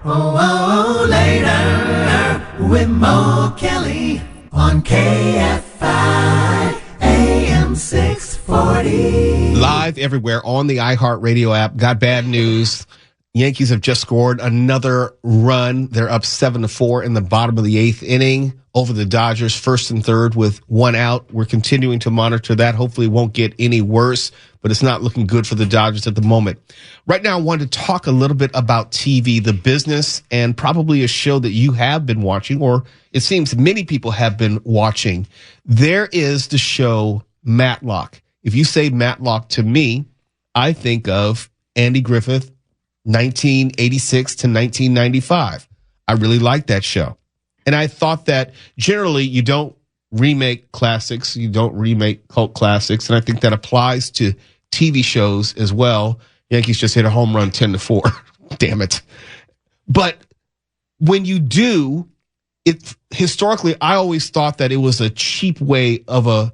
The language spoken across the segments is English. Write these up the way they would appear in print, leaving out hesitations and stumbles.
Later with Mo Kelly on KFI AM 640. Live everywhere on the iHeartRadio app. Got bad news. Yankees have just scored another run. They're up 7-4 in the bottom of the eighth inning over the Dodgers, first and third with one out. We're continuing to monitor that. Hopefully it won't get any worse, but it's not looking good for the Dodgers at the moment. Right now, I wanted to talk a little bit about TV, the business, and probably a show that you have been watching, or it seems many people have been watching. There is the show Matlock. If you say Matlock to me, I think of Andy Griffith, 1986 to 1995. I really like that show. And I thought that generally you don't remake classics, you don't remake cult classics, and I think that applies to TV shows as well. Yankees just hit a home run 10-4. Damn it. But when you do, it historically, I always thought that it was a cheap way of a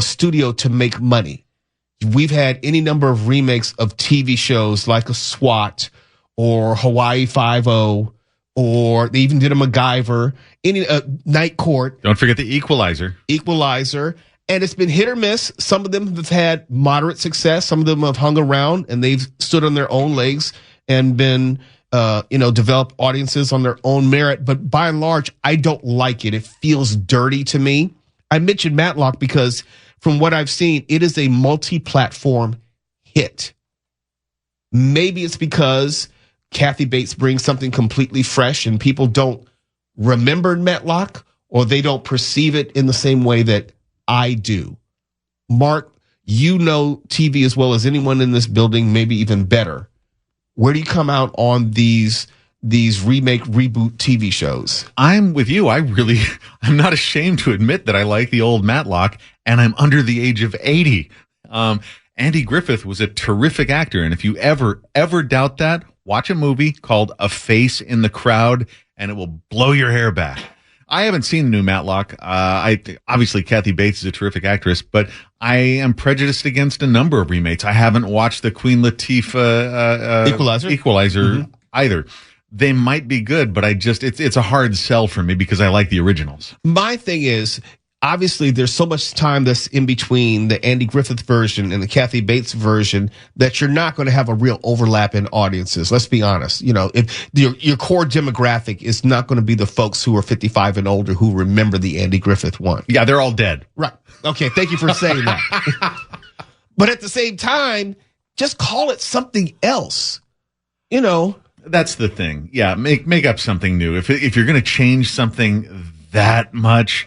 studio to make money. We've had any number of remakes of TV shows like a SWAT or Hawaii Five-0, or they even did a MacGyver, any Night Court. Don't forget the Equalizer. And it's been hit or miss. Some of them have had moderate success. Some of them have hung around and they've stood on their own legs and been, developed audiences on their own merit. But by and large, I don't like it. It feels dirty to me. I mentioned Matlock because from what I've seen, it is a multi-platform hit. Maybe it's because Kathy Bates brings something completely fresh and people don't remember Matlock, or they don't perceive it in the same way that I do. Mark, you know TV as well as anyone in this building, maybe even better. Where do you come out on these remake, reboot TV shows? I'm with you. I'm not ashamed to admit that I like the old Matlock, and I'm under the age of 80. Andy Griffith was a terrific actor, and if you ever doubt that, watch a movie called A Face in the Crowd, and it will blow your hair back. I haven't seen the new Matlock. Obviously, Kathy Bates is a terrific actress, but I am prejudiced against a number of remakes. I haven't watched the Queen Latifah Equalizer either. They might be good, but it's a hard sell for me because I like the originals. My thing is, obviously, there's so much time that's in between the Andy Griffith version and the Kathy Bates version that you're not going to have a real overlap in audiences. Let's be honest. If your core demographic is not going to be the folks who are 55 and older who remember the Andy Griffith one. Yeah, they're all dead. Right. Okay, thank you for saying that. But at the same time, just call it something else. That's the thing. Yeah, make up something new. If you're going to change something that much,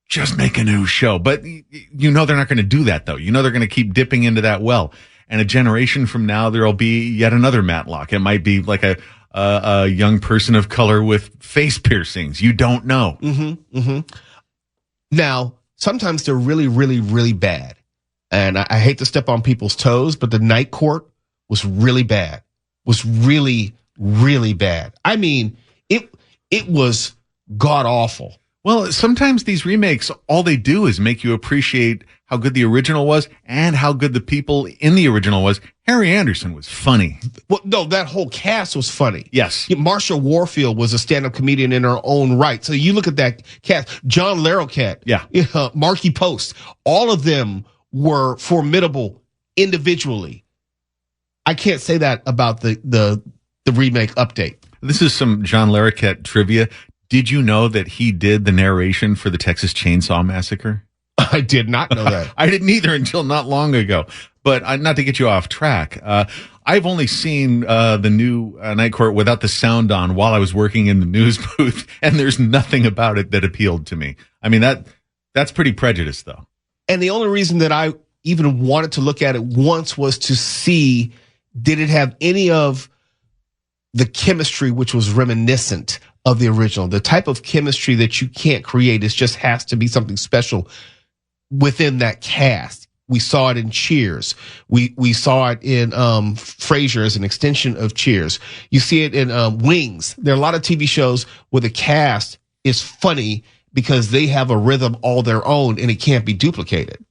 just make a new show. But they're not going to do that, though. They're going to keep dipping into that well. And a generation from now, there'll be yet another Matlock. It might be like a young person of color with face piercings. You don't know. Now, sometimes they're really, really, really bad. And I hate to step on people's toes, but the Night Court was really bad. Was really, really bad. I mean, it was god awful. Well, sometimes these remakes, all they do is make you appreciate how good the original was and how good the people in the original was. Harry Anderson was funny. Well, no, that whole cast was funny. Yes. Marsha Warfield was a stand-up comedian in her own right. So you look at that cast, John Larroquette, Marky Post, all of them were formidable individually. I can't say that about the remake update. This is some John Larroquette trivia. Did you know that he did the narration for the Texas Chainsaw Massacre? I did not know that. I didn't either until not long ago. But not to get you off track, I've only seen the new Night Court without the sound on while I was working in the news booth, and there's nothing about it that appealed to me. I mean, that's pretty prejudiced, though. And the only reason that I even wanted to look at it once was to see, did it have any of the chemistry which was reminiscent of the original? The type of chemistry that you can't create, it just has to be something special within that cast. We saw it in Cheers. We saw it in Frasier as an extension of Cheers. You see it in Wings. There are a lot of TV shows where the cast is funny because they have a rhythm all their own and it can't be duplicated.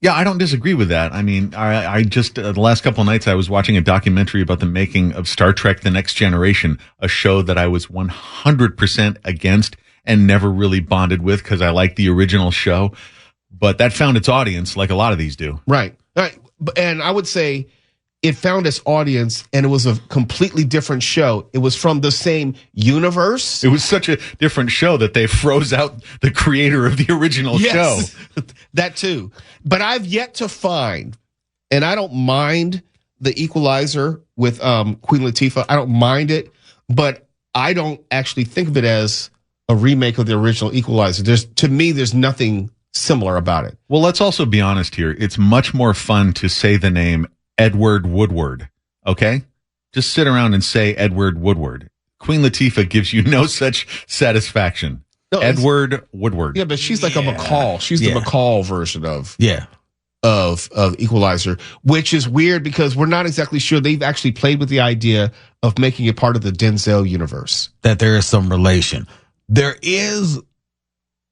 Yeah, I don't disagree with that. I mean, I just, the last couple of nights I was watching a documentary about the making of Star Trek The Next Generation, a show that I was 100% against and never really bonded with because I liked the original show. But that found its audience like a lot of these do. Right. And I would say it found its audience, and it was a completely different show. It was from the same universe. It was such a different show that they froze out the creator of the original show. That too. But I've yet to find, and I don't mind the Equalizer with Queen Latifah. I don't mind it, but I don't actually think of it as a remake of the original Equalizer. To me, there's nothing similar about it. Well, let's also be honest here. It's much more fun to say the name Edward Woodward, okay? Just sit around and say Edward Woodward. Queen Latifah gives you no such satisfaction. No, Edward Woodward. Yeah, but she's like a McCall. She's the McCall version of Equalizer, which is weird because we're not exactly sure they've actually played with the idea of making it part of the Denzel universe. That there is some relation. There is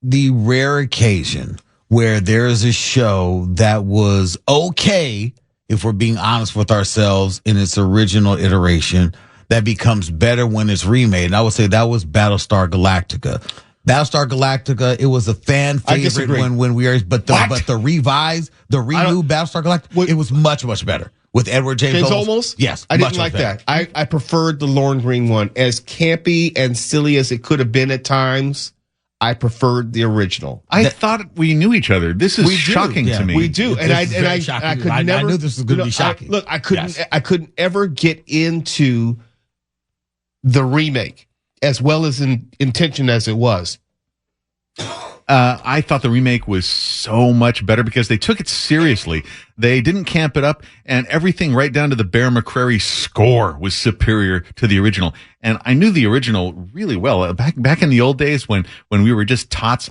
the rare occasion where there is a show that was okay, if we're being honest with ourselves, in its original iteration, that becomes better when it's remade. And I would say that was Battlestar Galactica. Battlestar Galactica, it was a fan favorite when we were, but the revised, the renewed Battlestar Galactica, it was much, much better. With Edward James Olmos? Yes. I didn't like that. I preferred the Lorne Green one. As campy and silly as it could have been at times, I preferred the original. I thought we knew each other. This is shocking to me. We do. I could never. I knew this was going to be shocking. I couldn't ever get into the remake as well as in intention as it was. I thought the remake was so much better because they took it seriously. They didn't camp it up, and everything right down to the Bear McCreary score was superior to the original. And I knew the original really well. Back in the old days when we were just tots,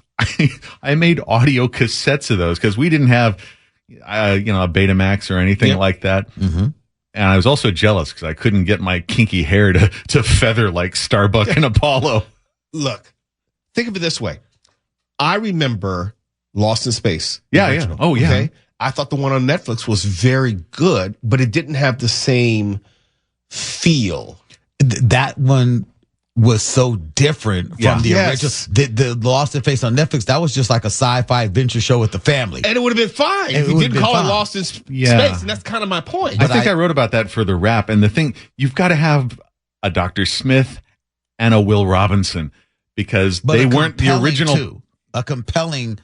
I made audio cassettes of those because we didn't have, a Betamax or anything like that. Mm-hmm. And I was also jealous because I couldn't get my kinky hair to feather like Starbuck and Apollo. Look, think of it this way. I remember Lost in Space. Yeah. Oh, yeah. Okay? I thought the one on Netflix was very good, but it didn't have the same feel. That one was so different from the original. The Lost in Space on Netflix, that was just like a sci-fi adventure show with the family. And it would have been fine if you didn't call it Lost in Space, and that's kind of my point. I think I wrote about that for the Wrap, and the thing, you've got to have a Dr. Smith and a Will Robinson because they weren't the original. A compelling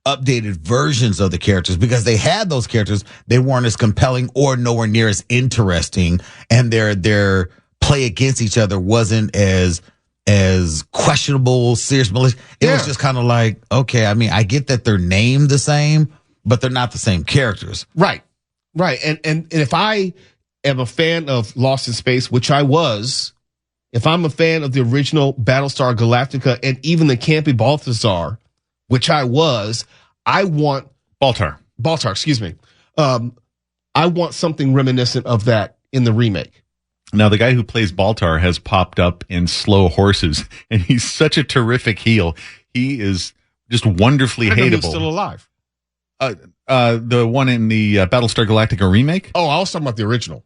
updated versions of the characters because they had those characters. They weren't as compelling or nowhere near as interesting, and their play against each other wasn't as questionable, serious, malicious. It was just kind of like, okay, I mean, I get that they're named the same, but they're not the same characters. Right. And if I am a fan of Lost in Space, which I was, if I'm a fan of the original Battlestar Galactica and even the campy Balthazar, which I was, I want Baltar, excuse me. I want something reminiscent of that in the remake. Now, the guy who plays Baltar has popped up in Slow Horses, and he's such a terrific heel. He is just wonderfly hateable. He's still alive. The one in the Battlestar Galactica remake? Oh, I was talking about the original.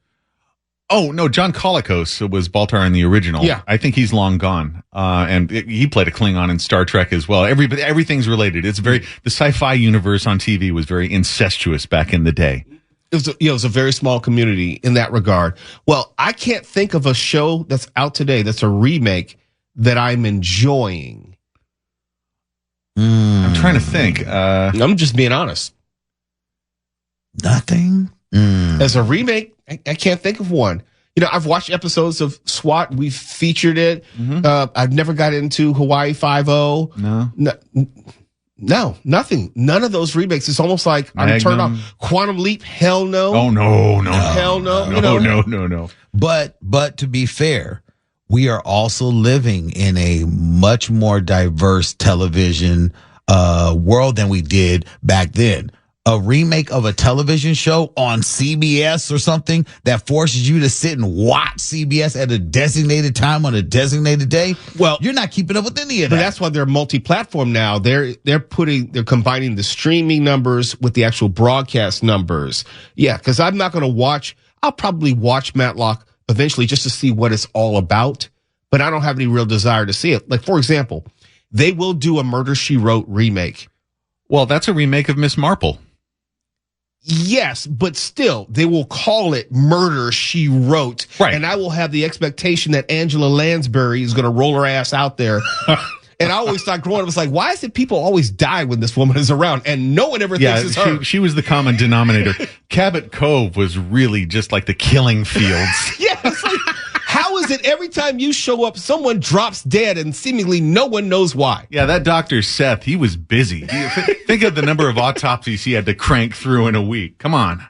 Oh, no, John Colicos was Baltar in the original. Yeah. I think he's long gone. And he played a Klingon in Star Trek as well. Everything's related. The sci-fi universe on TV was very incestuous back in the day. It was a very small community in that regard. Well, I can't think of a show that's out today that's a remake that I'm enjoying. I'm trying to think. I'm just being honest. Nothing? As a remake, I can't think of one. I've watched episodes of SWAT. We've featured it. Mm-hmm. I've never got into Hawaii 5-0. No, nothing. None of those remakes. It's almost like I'm turned off. Quantum Leap, hell no. Oh, no. Hell no. No. But to be fair, we are also living in a much more diverse television world than we did back then. a remake of a television show on CBS or something that forces you to sit and watch CBS at a designated time on a designated day, well, you're not keeping up with any of that. But that's why they're multi-platform now. They're combining the streaming numbers with the actual broadcast numbers. Yeah, because I'm not going to watch. I'll probably watch Matlock eventually just to see what it's all about, but I don't have any real desire to see it. Like, for example, they will do a Murder, She Wrote remake. Well, that's a remake of Miss Marple. Yes, but still, they will call it Murder, She Wrote. Right. And I will have the expectation that Angela Lansbury is going to roll her ass out there. And I always thought growing up, it's like, why is it people always die when this woman is around? And no one ever thinks it's her. She was the common denominator. Cabot Cove was really just like the killing fields. Yeah, it's like, how is it every time you show up, someone drops dead and seemingly no one knows why? Yeah, that Dr. Seth, he was busy. Think of the number of autopsies he had to crank through in a week. Come on.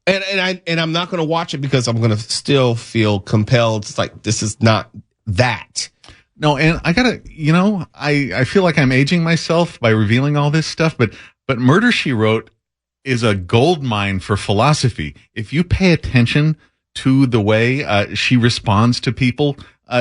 And I'm not going to watch it because I'm going to still feel compelled. It's like, this is not that. No, and I gotta, I feel like I'm aging myself by revealing all this stuff, but Murder, She Wrote is a gold mine for philosophy. If you pay attention to the way she responds to people,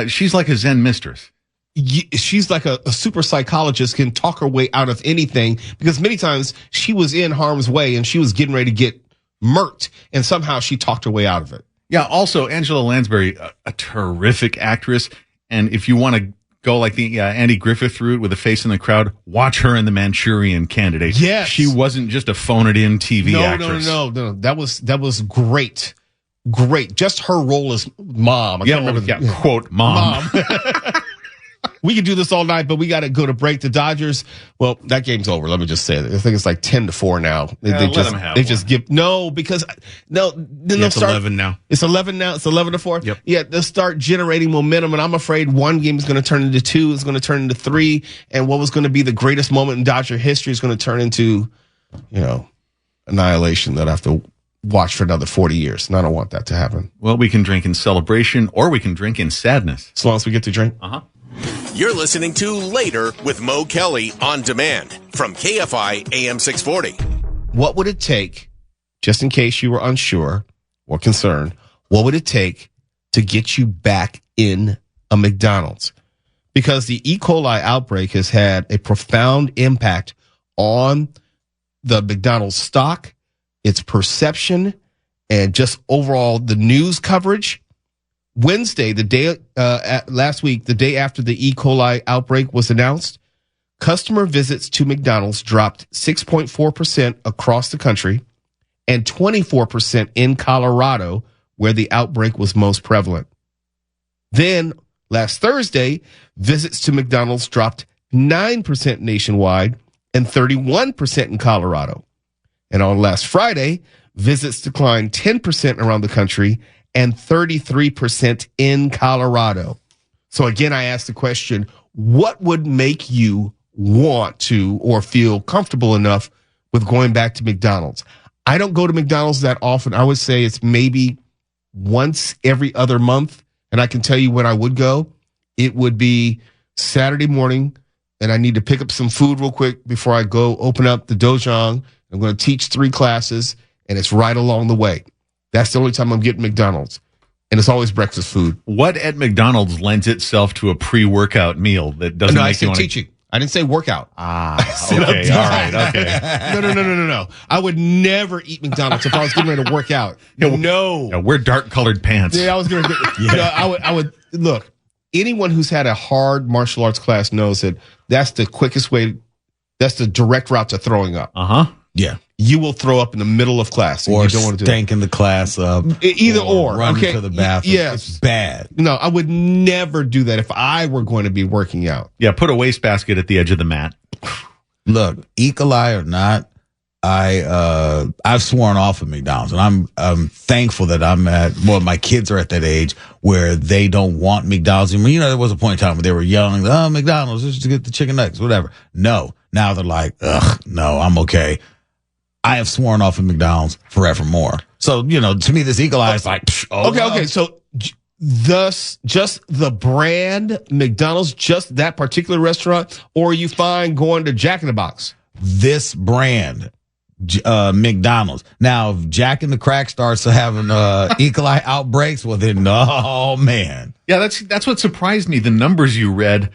she's like a Zen mistress. She's like a super psychologist, can talk her way out of anything, because many times she was in harm's way and she was getting ready to get murked, and somehow she talked her way out of it. Yeah, also Angela Lansbury, a terrific actress. And if you want to go like the Andy Griffith route with a face in the crowd, watch her in The Manchurian Candidate. Yes. She wasn't just a phone-it-in TV actress. No. That was great. Great. Just her role as mom. I can't remember quote, mom. We could do this all night, but we got to go to break. The Dodgers, well, that game's over. Let me just say it. I think it's like 10-4 now. Let them have one. Then it's 11 now. It's 11 now. It's 11-4. Yep. Yeah, they'll start generating momentum, and I'm afraid one game is going to turn into 2, is going to turn into 3, and what was going to be the greatest moment in Dodger history is going to turn into, annihilation that I have to watch for another 40 years. And I don't want that to happen. Well, we can drink in celebration, or we can drink in sadness. As long as we get to drink. Uh-huh. You're listening to Later with Mo Kelly on demand from KFI AM 640. What would it take, just in case you were unsure or concerned, what would it take to get you back in a McDonald's? Because the E. coli outbreak has had a profound impact on the McDonald's stock, its perception, and just overall the news coverage. Wednesday, last week, the day after the E. coli outbreak was announced, customer visits to McDonald's dropped 6.4% across the country and 24% in Colorado, where the outbreak was most prevalent. Then, last Thursday, visits to McDonald's dropped 9% nationwide and 31% in Colorado. And on last Friday, visits declined 10% around the country and 33% in Colorado. So again, I asked the question, what would make you want to or feel comfortable enough with going back to McDonald's? I don't go to McDonald's that often. I would say it's maybe once every other month. And I can tell you when I would go. It would be Saturday morning, and I need to pick up some food real quick before I go open up the dojang. I'm going to teach 3 classes, and it's right along the way. That's the only time I'm getting McDonald's. And it's always breakfast food. What at McDonald's lends itself to a pre-workout meal that doesn't make you want to... teaching. I didn't say workout. Okay, all right, okay. No. I would never eat McDonald's if I was getting ready to work out. No. Wear dark-colored pants. Yeah, I was going to... I would... Look, anyone who's had a hard martial arts class knows that that's the quickest way... That's the direct route to throwing up. Uh-huh. Yeah. You will throw up in the middle of class. And or you don't want to do stanking the class up. Either or. Running Okay. to the bathroom. Yes. It's bad. No, I would never do that if I were going to be working out. Yeah, put a wastebasket at the edge of the mat. Look, E. coli or not, I've sworn off of McDonald's, and I'm thankful that my kids are at that age where they don't want McDonald's anymore. There was a point in time where they were yelling, McDonald's, just to get the chicken nuggets, whatever. No. Now they're like, no, I'm okay. I have sworn off of McDonald's forevermore. So, to me, this E. coli is like, Okay. So thus, just the brand McDonald's, just that particular restaurant, or are you fine going to Jack in the Box? This brand, McDonald's. Now, if Jack in the Crack starts having E. coli outbreaks, well then, oh man. Yeah, that's what surprised me. The numbers you read.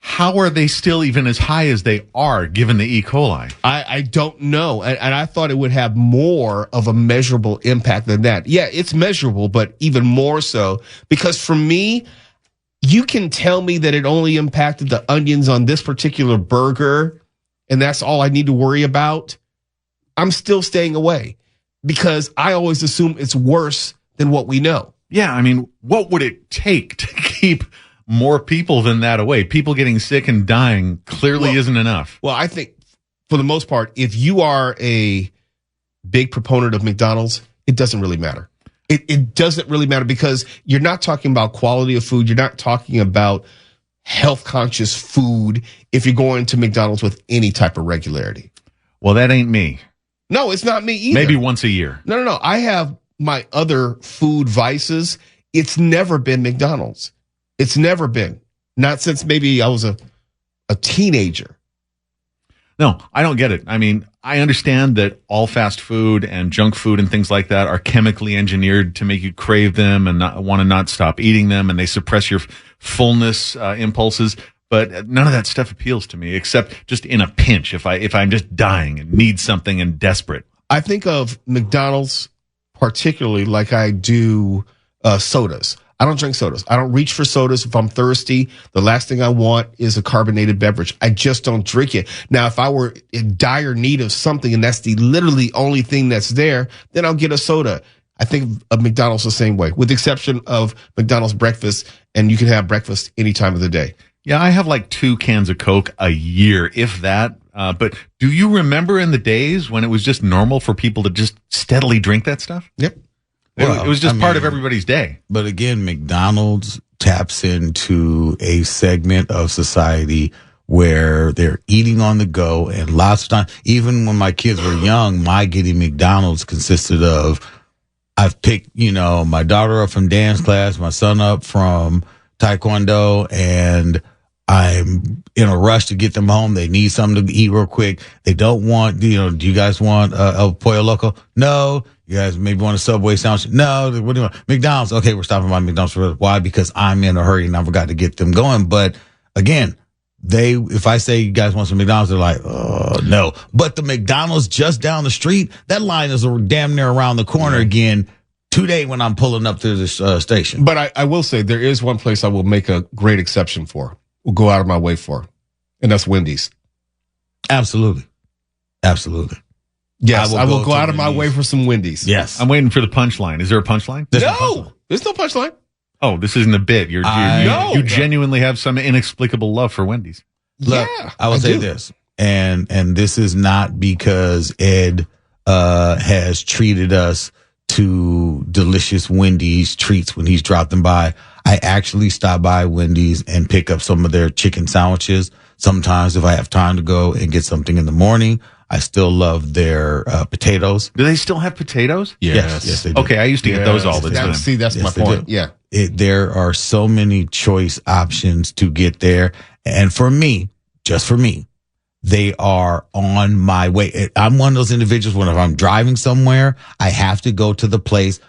How are they still even as high as they are given the E. coli? I don't know. And I thought it would have more of a measurable impact than that. Yeah, it's measurable, but even more so because for me, you can tell me that it only impacted the onions on this particular burger and that's all I need to worry about. I'm still staying away because I always assume it's worse than what we know. Yeah, I mean, what would it take to keep more people than that away? People getting sick and dying clearly isn't enough. Well, I think for the most part, if you are a big proponent of McDonald's, it doesn't really matter. It doesn't really matter because you're not talking about quality of food. You're not talking about health conscious food if you're going to McDonald's with any type of regularity. Well, that ain't me. No, it's not me either. Maybe once a year. No. I have my other food vices. It's never been McDonald's. It's never been. Not since maybe I was a teenager. No, I don't get it. I mean, I understand that all fast food and junk food and things like that are chemically engineered to make you crave them and want to not stop eating them, and they suppress your fullness impulses. But none of that stuff appeals to me, except just in a pinch, if I'm just dying and need something and desperate. I think of McDonald's particularly like I do sodas. I don't drink sodas. I don't reach for sodas. If I'm thirsty, the last thing I want is a carbonated beverage. I just don't drink it. Now, if I were in dire need of something and that's the literally only thing that's there, then I'll get a soda. I think of McDonald's the same way, with the exception of McDonald's breakfast, and you can have breakfast any time of the day. Yeah, I have like 2 cans of Coke a year, if that. But do you remember in the days when it was just normal for people to just steadily drink that stuff? Yep. It was just part of everybody's day. But again, McDonald's taps into a segment of society where they're eating on the go. And lots of times, even when my kids were young, my getting McDonald's consisted of, I've picked, my daughter up from dance class, my son up from Taekwondo, and I'm in a rush to get them home. They need something to eat real quick. They don't want, do you guys want El Pollo Loco? No. You guys maybe want a Subway sandwich? No. What do you want? McDonald's. Okay, we're stopping by McDonald's. Why? Because I'm in a hurry and I forgot to get them going. But again, if I say you guys want some McDonald's, they're like, oh, no. But the McDonald's just down the street, that line is damn near around the corner again today when I'm pulling up to this station. But I will say there is one place I will make a great exception for. Will go out of my way for, and that's Wendy's. Absolutely. Yes, I will go out of my way for some Wendy's. Yes. I'm waiting for the punchline. Is there a punchline? There's no punchline. Oh, this isn't a bit. You genuinely have some inexplicable love for Wendy's. Look, yeah, I will say this, and this is not because Ed has treated us to delicious Wendy's treats when he's dropped them by. I actually stop by Wendy's and pick up some of their chicken sandwiches. Sometimes if I have time to go and get something in the morning, I still love their potatoes. Do they still have potatoes? Yes, they do. Okay, I used to get those all the time. See, that's my point. Yeah. There are so many choice options to get there. And for me, just for me, they are on my way. I'm one of those individuals when if I'm driving somewhere, I have to go to the place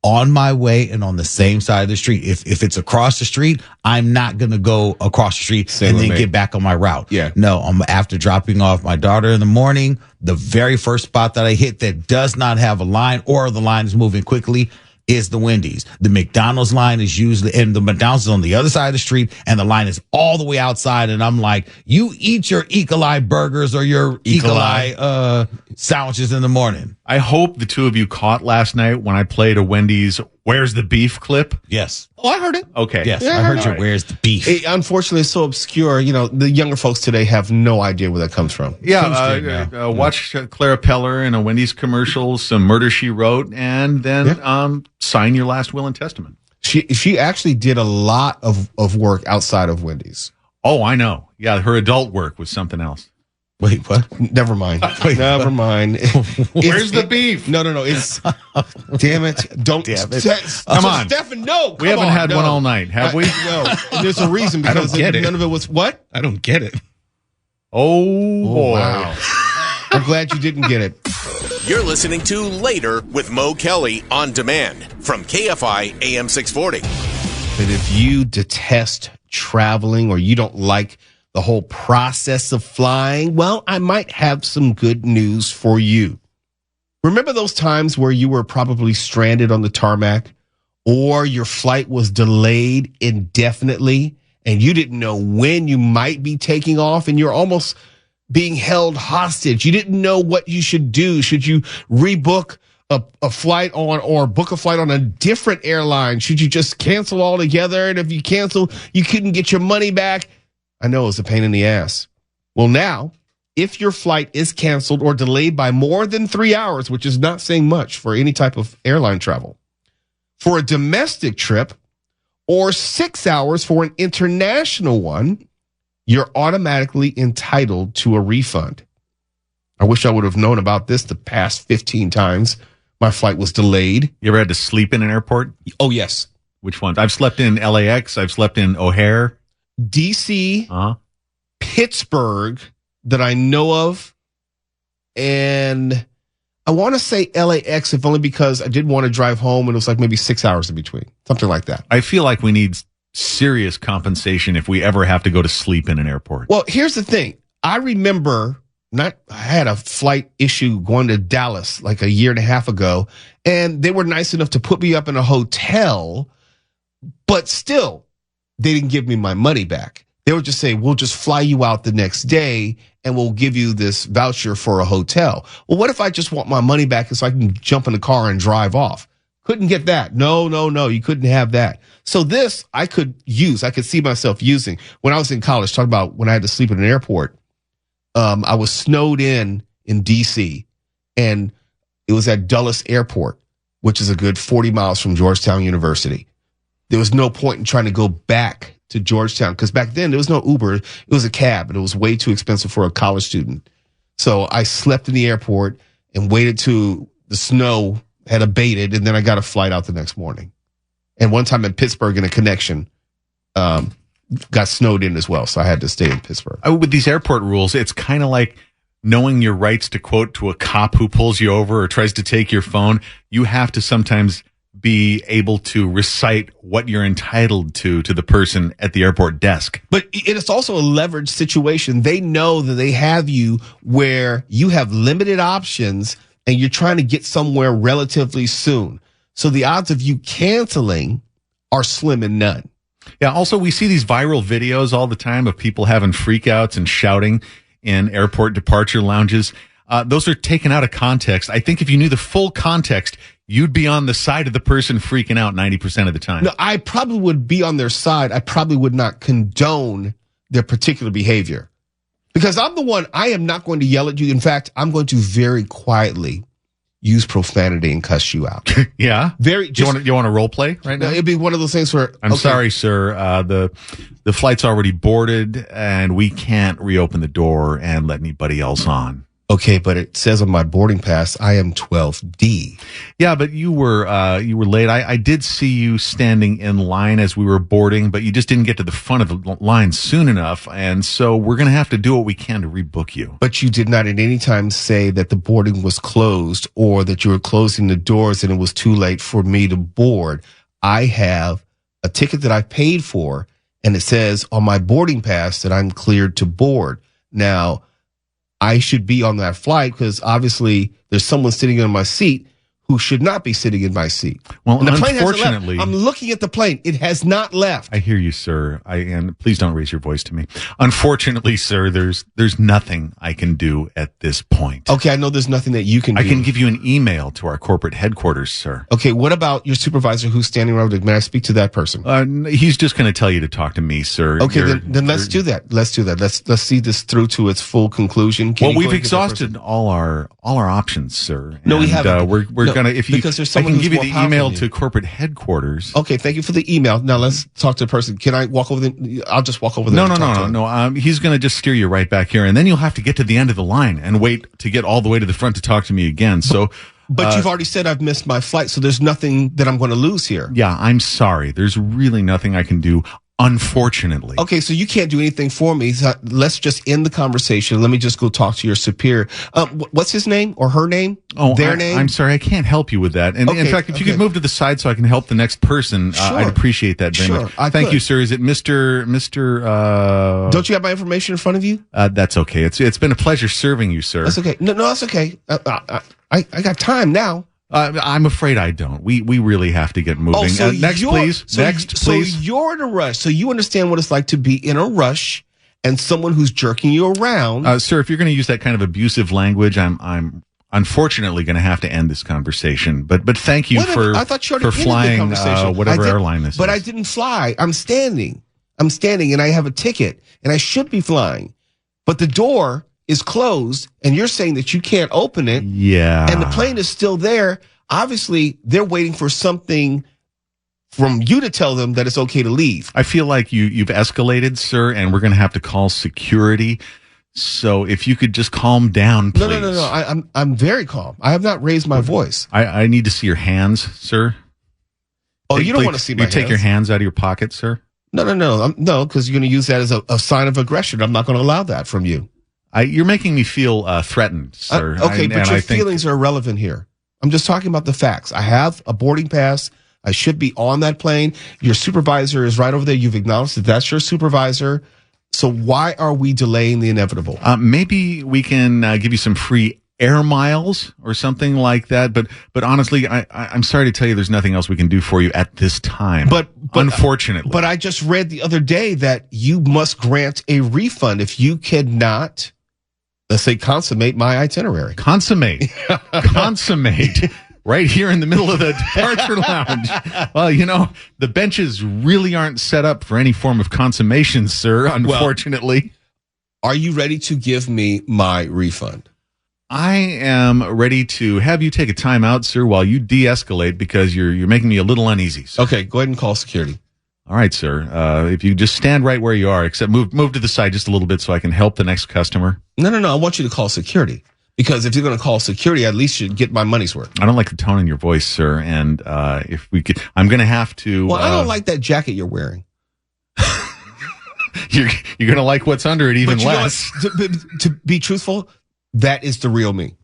on my way and on the same side of the street. If it's across the street, I'm not going to go across the street and then get back on my route. Yeah. No, after dropping off my daughter in the morning, the very first spot that I hit that does not have a line or the line is moving quickly is the Wendy's. The McDonald's line is usually, and the McDonald's is on the other side of the street, and the line is all the way outside. And I'm like, you eat your E. coli burgers or your E. coli sandwiches in the morning. I hope the two of you caught last night when I played a Wendy's "Where's the Beef" clip. Yes. Oh, I heard it. Okay. Yes, Yeah, I heard your right. "Where's the Beef." Unfortunately, it's so obscure. The younger folks today have no idea where that comes from. Yeah, watch Clara Peller in a Wendy's commercial, some Murder, She Wrote, and then sign your last will and testament. She actually did a lot of work outside of Wendy's. Oh, I know. Yeah, her adult work was something else. Wait, what? Never mind. Never mind. Where's the beef? No. It's damn it. Don't. Damn it. Come on. Stefan, no. We haven't had one all night, have we? No. There's a reason because get it. none of it was what? I don't get it. Oh, boy. Wow. I'm glad you didn't get it. You're listening to Later with Mo Kelly on demand from KFI AM 640. But if you detest traveling or you don't like the whole process of flying, well, I might have some good news for you. Remember those times where you were probably stranded on the tarmac or your flight was delayed indefinitely and you didn't know when you might be taking off and you're almost being held hostage? You didn't know what you should do. Should you rebook a flight on or book a flight on a different airline? Should you just cancel altogether? And if you cancel, you couldn't get your money back. I know it's a pain in the ass. Well, now, if your flight is canceled or delayed by more than 3 hours, which is not saying much for any type of airline travel, for a domestic trip or 6 hours for an international one, you're automatically entitled to a refund. I wish I would have known about this the past 15 times my flight was delayed. You ever had to sleep in an airport? Oh, yes. Which ones? I've slept in LAX. I've slept in O'Hare. D.C., Pittsburgh that I know of, and I want to say LAX, if only because I did want to drive home and it was like maybe 6 hours in between, something like that. I feel like we need serious compensation if we ever have to go to sleep in an airport. Well, here's the thing. I remember I had a flight issue going to Dallas like a year and a half ago, and they were nice enough to put me up in a hotel, but still, they didn't give me my money back. They would just say, we'll just fly you out the next day and we'll give you this voucher for a hotel. Well, what if I just want my money back so I can jump in the car and drive off? Couldn't get that. No, you couldn't have that. So this I could see myself using. When I was in college, talking about when I had to sleep in an airport, I was snowed in D.C., and it was at Dulles Airport, which is a good 40 miles from Georgetown University. There was no point in trying to go back to Georgetown because back then there was no Uber. It was a cab, and it was way too expensive for a college student. So I slept in the airport and waited till the snow had abated, and then I got a flight out the next morning. And one time in Pittsburgh in a connection, got snowed in as well, so I had to stay in Pittsburgh. With these airport rules, it's kind of like knowing your rights to quote to a cop who pulls you over or tries to take your phone. You have to sometimes be able to recite what you're entitled to the person at the airport desk. But it is also a leveraged situation. They know that they have you where you have limited options and you're trying to get somewhere relatively soon. So the odds of you canceling are slim and none. Yeah. Also, we see these viral videos all the time of people having freakouts and shouting in airport departure lounges. Those are taken out of context. I think if you knew the full context, you'd be on the side of the person freaking out 90% of the time. No, I probably would be on their side. I probably would not condone their particular behavior because I am not going to yell at you. In fact, I'm going to very quietly use profanity and cuss you out. Yeah. You want to role play right now? It'd be one of those things where I'm sorry, sir. The flight's already boarded and we can't reopen the door and let anybody else on. Okay, but it says on my boarding pass I am 12D. Yeah, but you were late. I did see you standing in line as we were boarding, but you just didn't get to the front of the line soon enough, and so we're going to have to do what we can to rebook you. But you did not at any time say that the boarding was closed or that you were closing the doors and it was too late for me to board. I have a ticket that I paid for, and it says on my boarding pass that I'm cleared to board. Now, I should be on that flight because obviously there's someone sitting in my seat who should not be sitting in my seat. Well, and the plane hasn't unfortunately, left. I'm looking at the plane. It has not left. I hear you, sir. And please don't raise your voice to me. Unfortunately, sir, there's nothing I can do at this point. Okay, I know there's nothing that you can do. I can give you an email to our corporate headquarters, sir. Okay, what about your supervisor who's standing around? May I speak to that person? He's just going to tell you to talk to me, sir. Okay, then let's do that. Let's do that. Let's see this through to its full conclusion. Well, we've exhausted all our options, sir. No, we haven't. We're gonna because there's someone I can give you who's the more email powerful than to corporate headquarters. Okay, thank you for the email. Now let's talk to the person. Can I walk over there? I'll just walk over there. No. He's going to just steer you right back here, and then you'll have to get to the end of the line and wait to get all the way to the front to talk to me again. So, but you've already said I've missed my flight, so there's nothing that I'm going to lose here. Yeah, I'm sorry. There's really nothing I can do. Unfortunately. Okay, so you can't do anything for me. So let's just end the conversation. Let me just go talk to your superior. What's his name or her name? Their name? I'm sorry, I can't help you with that. And in fact, if you could move to the side so I can help the next person, I'd appreciate that very much. Thank you, sir. Is it Mr. Don't you have my information in front of you? That's okay. It's been a pleasure serving you, sir. That's okay. No, that's okay. I got time now. I'm afraid I don't. We really have to get moving. Next, please. So you're in a rush. So you understand what it's like to be in a rush and someone who's jerking you around. Sir, if you're going to use that kind of abusive language, I'm unfortunately going to have to end this conversation. But thank you for flying whatever airline this is. But I didn't fly. I'm standing and I have a ticket and I should be flying. But the door is closed and you're saying that you can't open it. Yeah. And the plane is still there. Obviously, they're waiting for something from you to tell them that it's okay to leave. I feel like you've escalated, sir, and we're going to have to call security. So if you could just calm down, please. No. I'm very calm. I have not raised my voice. I need to see your hands, sir. Oh, you don't want to see my hands? You take your hands out of your pocket, sir? No, because you're going to use that as a sign of aggression. I'm not going to allow that from you. You're making me feel threatened, sir. But your feelings are irrelevant here. I'm just talking about the facts. I have a boarding pass. I should be on that plane. Your supervisor is right over there. You've acknowledged that that's your supervisor. So why are we delaying the inevitable? Maybe we can give you some free air miles or something like that. But honestly, I'm sorry to tell you there's nothing else we can do for you at this time. But unfortunately. But I just read the other day that you must grant a refund if you cannot, let's say, consummate my itinerary. Consummate. Right here in the middle of the departure lounge. Well, the benches really aren't set up for any form of consummation, sir, unfortunately. Are you ready to give me my refund? I am ready to have you take a time out, sir, while you de-escalate because you're making me a little uneasy, sir. Okay, go ahead and call security. All right, sir. If you just stand right where you are, except move to the side just a little bit so I can help the next customer. No. I want you to call security. Because if you're going to call security, at least you get my money's worth. I don't like the tone in your voice, sir. And if we could, I'm going to have to. Well, I don't like that jacket you're wearing. You're going to like what's under it even less. To be truthful, that is the real me.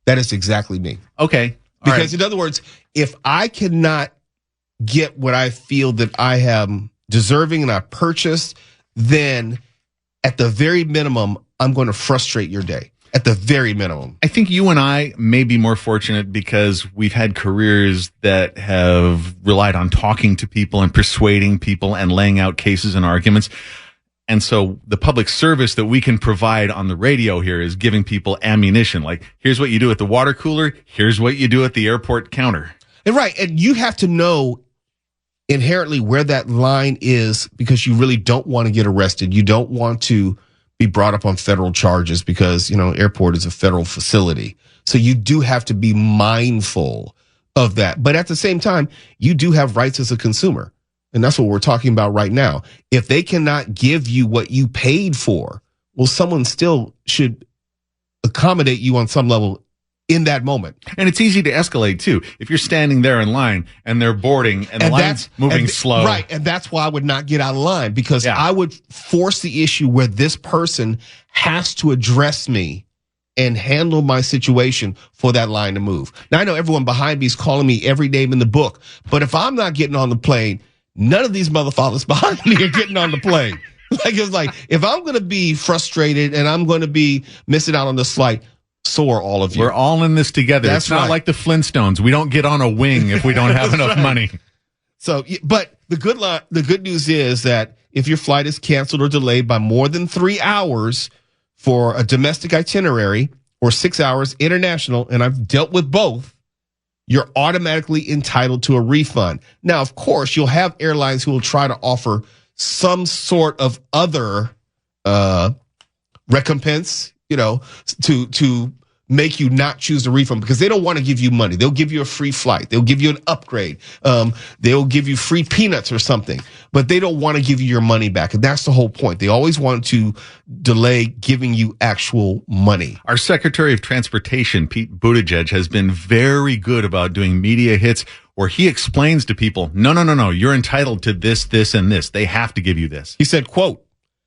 That is exactly me. Okay. Because in other words, if I cannot get what I feel that I am deserving and I purchased, then at the very minimum, I'm going to frustrate your day. At the very minimum. I think you and I may be more fortunate because we've had careers that have relied on talking to people and persuading people and laying out cases and arguments. And so the public service that we can provide on the radio here is giving people ammunition. Like, here's what you do at the water cooler. Here's what you do at the airport counter. And right. And you have to know inherently where that line is because you really don't want to get arrested. You don't want to be brought up on federal charges because, airport is a federal facility. So you do have to be mindful of that. But at the same time, you do have rights as a consumer. And that's what we're talking about right now. If they cannot give you what you paid for, well, someone still should accommodate you on some level in that moment. And it's easy to escalate too. If you're standing there in line and they're boarding and the line's moving slow. Right. And that's why I would not get out of line because I would force the issue where this person has to address me and handle my situation for that line to move. Now, I know everyone behind me is calling me every name in the book, but if I'm not getting on the plane, none of these motherfuckers behind me are getting on the plane. It's like, if I'm going to be frustrated and I'm going to be missing out on this flight, so are all of you. We're all in this together. That's it's not like the Flintstones. We don't get on a wing if we don't have enough money. So, but the good news is that if your flight is canceled or delayed by more than 3 hours for a domestic itinerary or 6 hours international, and I've dealt with both, you're automatically entitled to a refund. Now, of course, you'll have airlines who will try to offer some sort of other recompense, to make you not choose the refund because they don't want to give you money. They'll give you a free flight. They'll give you an upgrade. They'll give you free peanuts or something, but they don't want to give you your money back. And that's the whole point. They always want to delay giving you actual money. Our Secretary of Transportation, Pete Buttigieg, has been very good about doing media hits where he explains to people, no, you're entitled to this, this, and this. They have to give you this. He said, quote,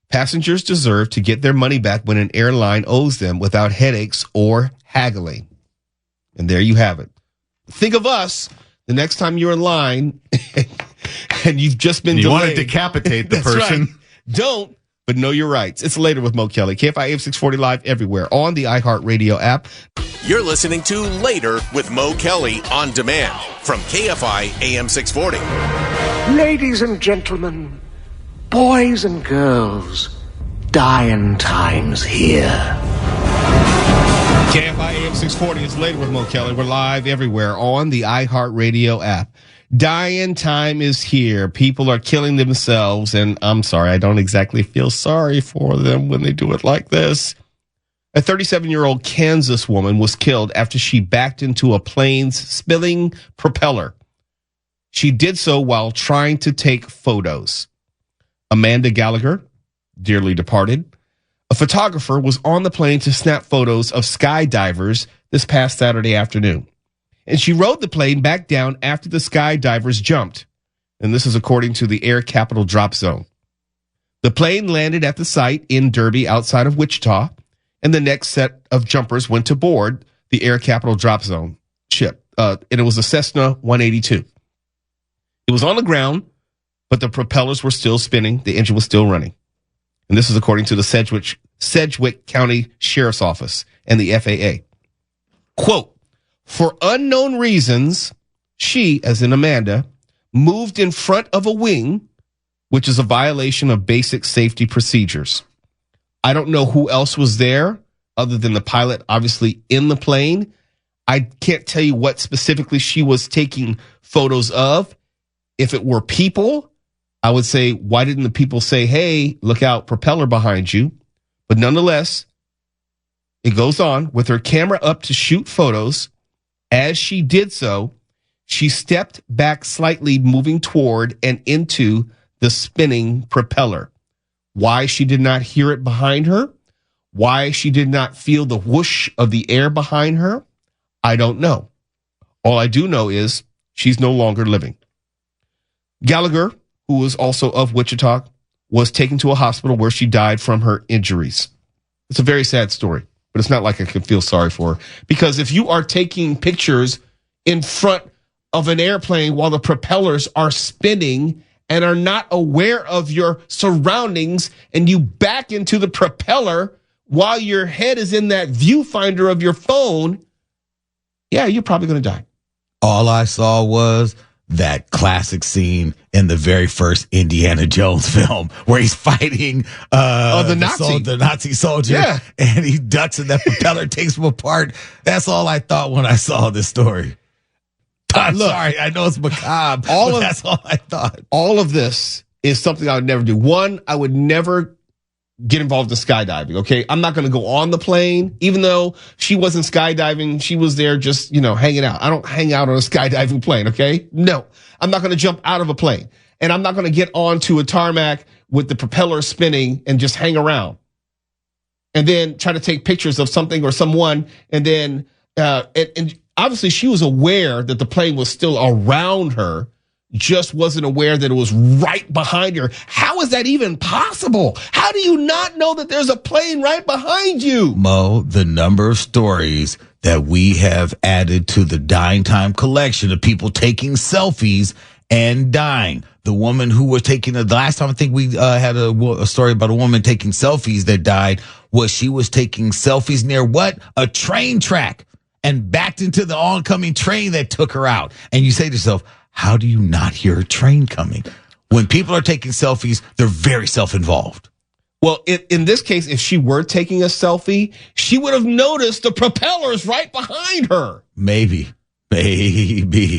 passengers deserve to get their money back when an airline owes them without headaches or haggling. And there you have it. Think of us the next time you're in line and you've just been delayed. You want to decapitate the That's person. Right. Don't, but know your rights. It's Later with Mo Kelly. KFI AM 640 live everywhere on the iHeartRadio app. You're listening to Later with Mo Kelly on demand from KFI AM 640. Ladies and gentlemen, boys and girls, dying times here. KFI AM 640 is Later with Mo Kelly. We're live everywhere on the iHeartRadio app. Dying time is here. People are killing themselves, and I'm sorry, I don't exactly feel sorry for them when they do it like this. A 37-year-old Kansas woman was killed after she backed into a plane's spilling propeller. She did so while trying to take photos. Amanda Gallagher, dearly departed, a photographer, was on the plane to snap photos of skydivers this past Saturday afternoon. And she rode the plane back down after the skydivers jumped. And this is according to the Air Capital Drop Zone. The plane landed at the site in Derby outside of Wichita, and the next set of jumpers went to board the Air Capital Drop Zone ship. And it was a Cessna 182. It was on the ground, but the propellers were still spinning. The engine was still running. And this is according to the Sedgwick County Sheriff's Office and the FAA. Quote, for unknown reasons, she, as in Amanda, moved in front of a wing, which is a violation of basic safety procedures. I don't know who else was there other than the pilot, obviously, in the plane. I can't tell you what specifically she was taking photos of. If it were people, I would say, why didn't the people say, hey, look out, propeller behind you? But nonetheless, it goes on with her camera up to shoot photos. As she did so, she stepped back slightly, moving toward and into the spinning propeller. Why she did not hear it behind her, why she did not feel the whoosh of the air behind her, I don't know. All I do know is she's no longer living. Gallagher, who was also of Wichita, was taken to a hospital where she died from her injuries. It's a very sad story, but it's not like I can feel sorry for her. Because if you are taking pictures in front of an airplane while the propellers are spinning and are not aware of your surroundings, and you back into the propeller while your head is in that viewfinder of your phone, yeah, you're probably going to die. All I saw was that classic scene in the very first Indiana Jones film where he's fighting the Nazi soldier, yeah, and he ducks and that propeller takes him apart. That's all I thought when I saw this story. I'm sorry, I know it's macabre, that's all I thought. All of this is something I would never do. One, I would never get involved in skydiving, okay? I'm not going to go on the plane. Even though she wasn't skydiving, she was there just, hanging out. I don't hang out on a skydiving plane, okay? No, I'm not going to jump out of a plane. And I'm not going to get onto a tarmac with the propeller spinning and just hang around. And then try to take pictures of something or someone. And then, and obviously she was aware that the plane was still around her, just wasn't aware that it was right behind her. How is that even possible? How do you not know that there's a plane right behind you? Mo, the number of stories that we have added to the dying time collection of people taking selfies and dying. The woman who was taking the last time I think we had a story about a woman taking selfies that died was she was taking selfies near what? A train track, and backed into the oncoming train that took her out. And you say to yourself, how do you not hear a train coming? When people are taking selfies, they're very self-involved. Well, in this case, if she were taking a selfie, she would have noticed the propellers right behind her. Maybe. I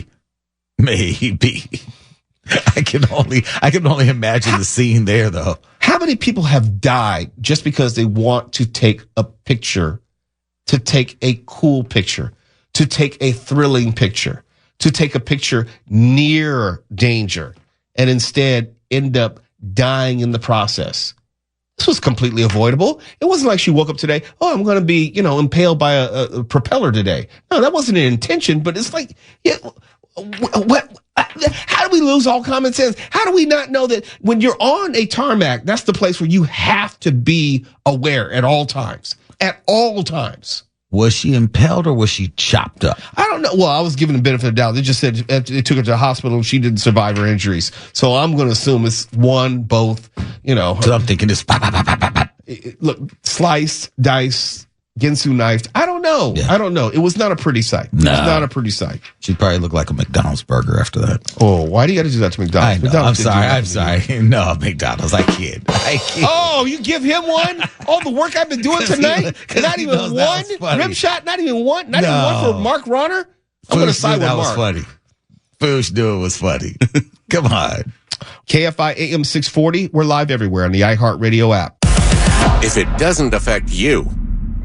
can only imagine the scene there, though. How many people have died just because they want to take a picture, to take a cool picture, to take a thrilling picture, to take a picture near danger, and instead end up dying in the process? This was completely avoidable. It wasn't like she woke up today, oh, I'm going to be, impaled by a propeller today. No, that wasn't an intention, but it's like, yeah, What? How do we lose all common sense? How do we not know that when you're on a tarmac, that's the place where you have to be aware at all times? At all times. Was she impaled or was she chopped up? I don't know. Well, I was given a benefit of the doubt. They just said they took her to the hospital and she didn't survive her injuries. So I'm going to assume it's one, both, So I'm thinking this. Look, sliced, diced, Ginsu knifed. I don't know. Yeah. I don't know. It was not a pretty sight. It was not a pretty sight. She probably looked like a McDonald's burger after that. Oh, why do you got to do that to McDonald's? I know. McDonald's I'm sorry. No, McDonald's. I kid. Oh, you give him one? All the work I've been doing tonight? Not even one? Rim shot? Not even one? Not even one for Mark Ronner? I'm going to side with Mark. That was funny. Foosh knew it was funny. Come on. KFI AM 640. We're live everywhere on the iHeartRadio app. If it doesn't affect you,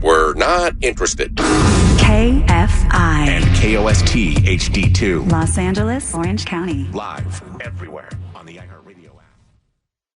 we're not interested. KFI. And KOST HD2. Los Angeles, Orange County. Live everywhere.